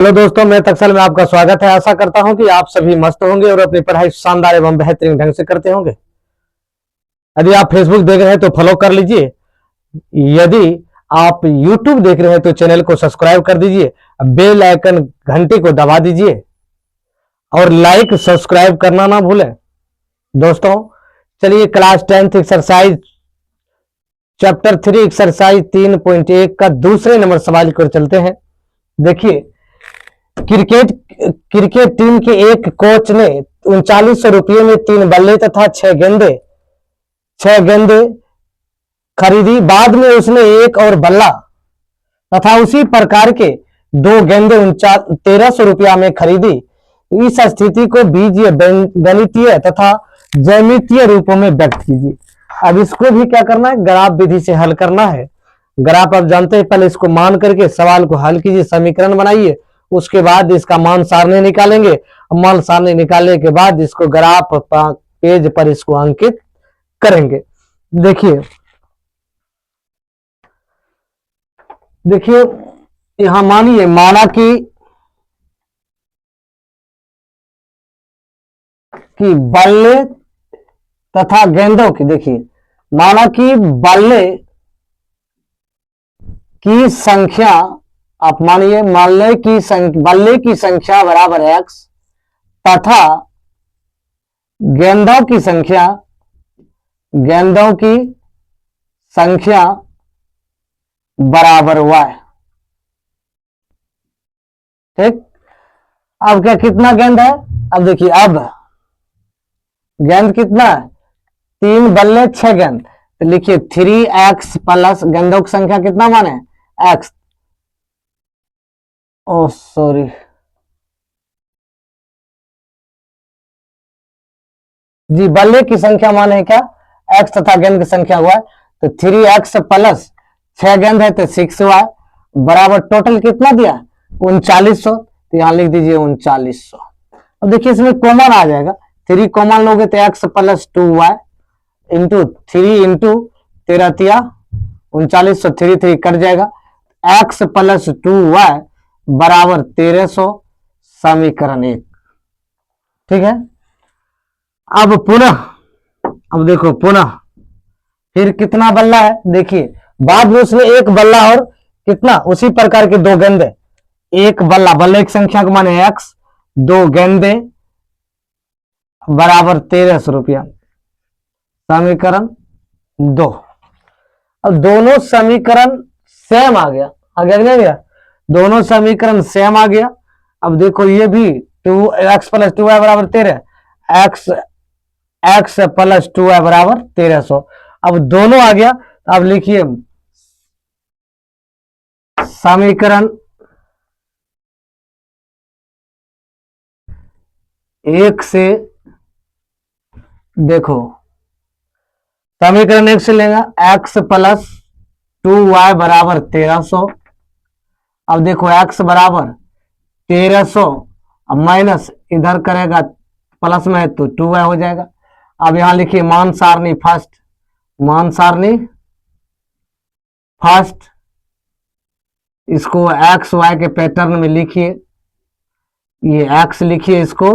Hello दोस्तों, मैं तक्सल में आपका स्वागत है। आशा करता हूं कि आप सभी मस्त होंगे और अपनी पढ़ाई शानदार एवं बेहतरीन ढंग से करते होंगे। यदि आप फेसबुक देख रहे हैं तो फॉलो कर लीजिए। यदि आप यूट्यूब देख रहे हैं तो चैनल को सब्सक्राइब कर दीजिए, बेल आइकन घंटी को दबा दीजिए और लाइक सब्सक्राइब करना ना भूलें। दोस्तों चलिए class 10th exercise chapter 3 exercise 3.1 का दूसरे नंबर सवाल की ओर चलते हैं। देखिए, क्रिकेट क्रिकेट टीम के एक कोच ने 3900 रुपये में 3 बल्ले तथा 6 गेंदे खरीदी। बाद में उसने एक और बल्ला तथा उसी प्रकार के 2 गेंदे 1300 रुपया में खरीदी। इस स्थिति को बीजीय, गणितीय तथा ज्यामितीय रूपों में व्यक्त कीजिए। अब इसको भी क्या करना है, ग्राफ विधि से हल करना है। ग्राफ आप जानते हैं, पहले इसको मान करके सवाल को हल कीजिए, समीकरण बनाइए, उसके बाद इसका मान सारणी निकालेंगे। मान सारणी निकालने के बाद इसको ग्राफ पेज पर इसको अंकित करेंगे। देखिए यहां माना कि बल्ले तथा गेंदों की, देखिए माना कि बल्ले की संख्या, आप मानिए बल्ले की संख्या बराबर x तथा गेंदों की संख्या बराबर y। ठीक, अब क्या कितना गेंद है, अब देखिए, अब गेंद कितना है, 3 बल्ले 6 गेंद, तो लिखिए 3x प्लस गेंदों की संख्या कितना माने x, सॉरी, जी बल्ले की संख्या माने है क्या, x तथा गेंद की संख्या हुआ है, तो 3x प्लस 6 गेंद है तो 6y बराबर टोटल कितना दिया 3900, तो यहां लिख दीजिए 3900। अब देखिए इसमें कॉमन आ जाएगा, 3 कॉमन लोगे तो x plus 2y into 3 into 13 3900, 3 cut जाएगा, x प्लस 2y बराबर 1300, समीकरण 1। ठीक है, अब देखो पुनः फिर कितना बल्ला है, देखिए बाद में उसने एक बल्ला और कितना उसी प्रकार के 2 गेंदे, एक बल्ला, बल्ले की संख्या को माने x, 2 गेंदे बराबर 1300 रुपया, समीकरण 2। अब दोनों समीकरण सेम आ गया नहीं गया, दोनों समीकरण सेम आ गया। अब देखो ये भी 2x प्लस 2y बराबर 13, x प्लस 2y बराबर 1300, अब दोनों आ गया। अब लिखिए समीकरण 1 से, देखो समीकरण 1 से लेगा x प्लस 2y बराबर 1300। अब देखो x बराबर 1300, अब माइनस इधर करेगा प्लस में है तो 2y हो जाएगा। अब यहां लिखिए मान सारणी फर्स्ट, इसको x y के पैटर्न में लिखिए, ये x लिखिए, इसको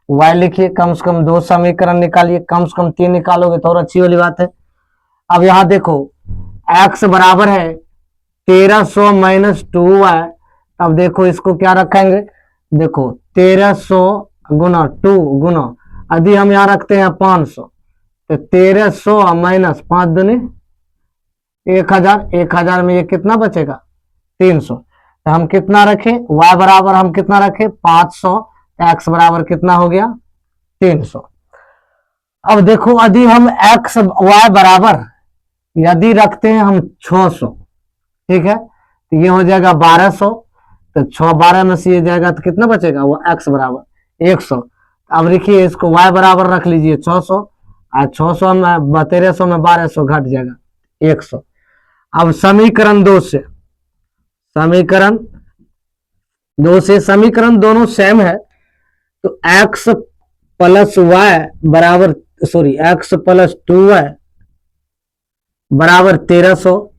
y लिखिए, कम से कम 2 समीकरण निकालिए, कम से कम 3 निकालोगे तो और अच्छी वाली बात है। अब यहां देखो x बराबर है 1300 माइनस 2y, अब देखो इसको क्या रखेंगे, देखो 1300 गुना 2 गुना, यदि हम यहां रखते हैं 500 तो 1300 माइनस 5 दूनी 1000 में ये कितना बचेगा 300, तो हम कितना रखें, y बराबर हम कितना रखें 500, x बराबर कितना हो गया 300। अब देखो यदि हम x y बराबर यदि रखते हैं हम 600, ठीक है, तो ये हो जाएगा 1200, तो 6 12 में से ये जाएगा तो कितना बचेगा, वो x बराबर 100। अब देखिए इसको y बराबर रख लीजिए 600, और 600 में 1300 में 1200 घट जाएगा 100। अब समीकरण 2 से समीकरण दोनों सेम है, तो x प्लस y बराबर, सॉरी x प्लस 2y बराबर 1300।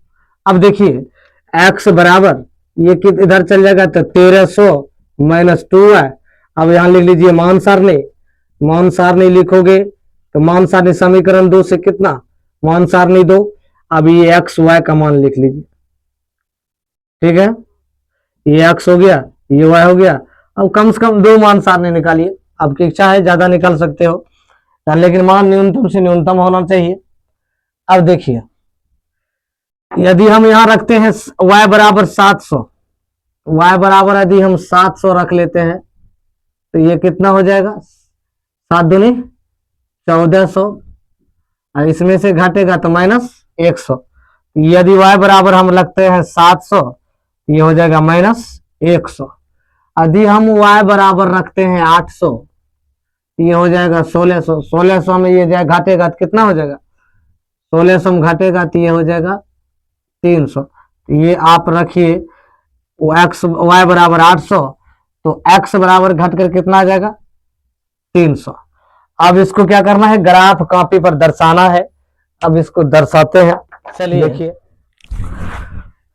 अब देखिए x बराबर ये इधर चल जाएगा तो 1300 -2 है। अब यहाँ लिख लीजिए मान सारणी। मान सारणी लिखोगे तो मान सारणी समीकरण 2 से कितना, मान सारणी 2। अब ये एक्स वाई का मान लिख लीजिए, ठीक है, ये एक्स हो गया, ये वाई हो गया। अब कम से कम 2 मान सारणी निकालिए, आपकी इच्छा है ज्यादा निकाल सकते हो, लेकिन मान न्यूनतम से न्यूनतम होना चाहिए। अब देखिए यदि हम यहां रखते हैं y बराबर 700, y बराबर यदि हम 700 रख लेते हैं तो ये कितना हो जाएगा, 7 दूनी 1400, और इसमें से घटेगा तो -100। यदि y बराबर हम रखते हैं 700, ये हो जाएगा -100। यदि हम y बराबर रखते हैं 800, ये हो जाएगा 1600। 1600 में ये जाए घटेगा तो कितना हो जाएगा, 1600 में घटेगा तो ये हो जाएगा 300। ये आप रखिए एक्स वाई बराबर 800, तो x बराबर घटकर कितना आ जाएगा 300। अब इसको क्या करना है, ग्राफ कॉपी पर दर्शाना है। अब इसको दर्शाते हैं, चलिए देखिए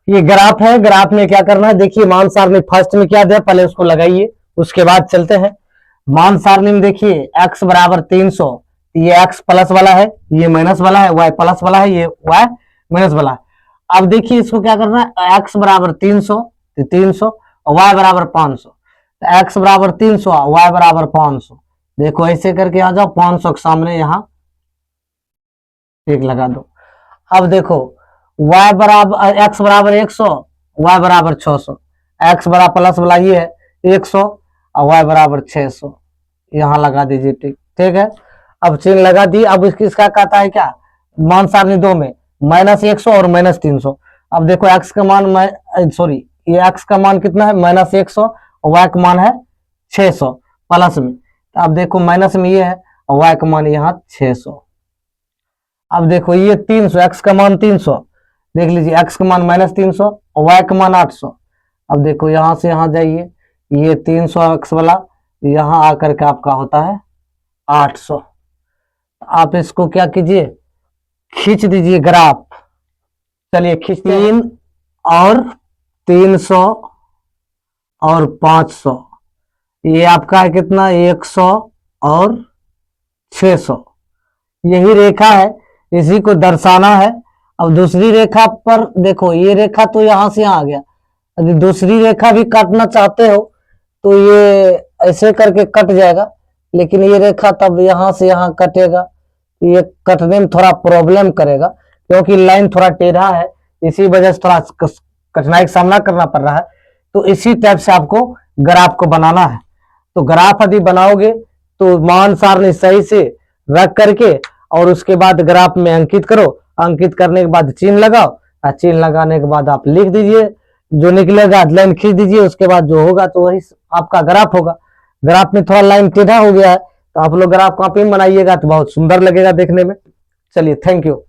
ये ग्राफ है। ग्राफ में क्या करना है, देखिए मान सारणी फर्स्ट में क्या दिया पहले उसको लगाइए, उसके बाद चलते हैं। मान सारणी में देखिए x बराबर 300, ये x प्लस वाला है, ये माइनस वाला है, y प्लस वाला है, ये y माइनस वाला है। अब देखिए इसको क्या करना है, x बराबर 300 तो 300 और y बराबर 500, तो x बराबर 300 y बराबर 500। देखो ऐसे करके आ जाओ, 500 के सामने यहाँ एक लगा दो। अब देखो y बराबर x बराबर 100, y बराबर 600, x बराबर प्लस वाला ये है 100 और y बराबर 600, यहाँ लगा दीजिए, ठीक है। अब चिन्ह लगा दी। अब इसका कहता है क्या, मान सारणी 2 में -100 और -300। अब देखो x का मान सॉरी ये x का मान कितना है -100 और y का मान है 600 प्लस में। अब देखो माइनस में ये है और y का मान यहाँ 600। अब देखो ये 300, x का मान 300, देख लीजिए x का मान -300 और y का मान 800। अब देखो यहाँ से यहाँ जाइए, ये 300 x वाला यहाँ आकर के आपका होता है 800। आप इसको क्या कीजिए, खींच दीजिए ग्राफ। चलिए खींचते हैं। 3 और 300 और 500, ये आपका है कितना 100 और 600। यही रेखा है, इसी को दर्शाना है। अब दूसरी रेखा पर देखो, ये रेखा तो यहां से यहां आ गया, यदि दूसरी रेखा भी काटना चाहते हो तो ये ऐसे करके कट जाएगा, लेकिन ये रेखा तब यहां से यहां कटेगा, ये कटने में थोड़ा प्रॉब्लम करेगा क्योंकि लाइन थोड़ा टेढ़ा है, इसी वजह से थोड़ा कठिनाई का सामना करना पड़ रहा है। तो इसी टाइप से आपको ग्राफ को बनाना है। तो ग्राफ यदि बनाओगे तो मान सारणी सही से रख करके और उसके बाद ग्राफ में अंकित करो। अंकित करने के बाद चिन्ह लगाओ, और चिन्ह लगाने के बाद आप लिख दीजिए, जो निकलेगा लाइन खींच दीजिए, उसके बाद जो होगा तो वही आपका ग्राफ होगा। ग्राफ में थोड़ा लाइन टेढ़ा हो गया है, तो आप लोग ग्राफ कॉपी में बनाइएगा तो बहुत सुंदर लगेगा देखने में। चलिए थैंक यू।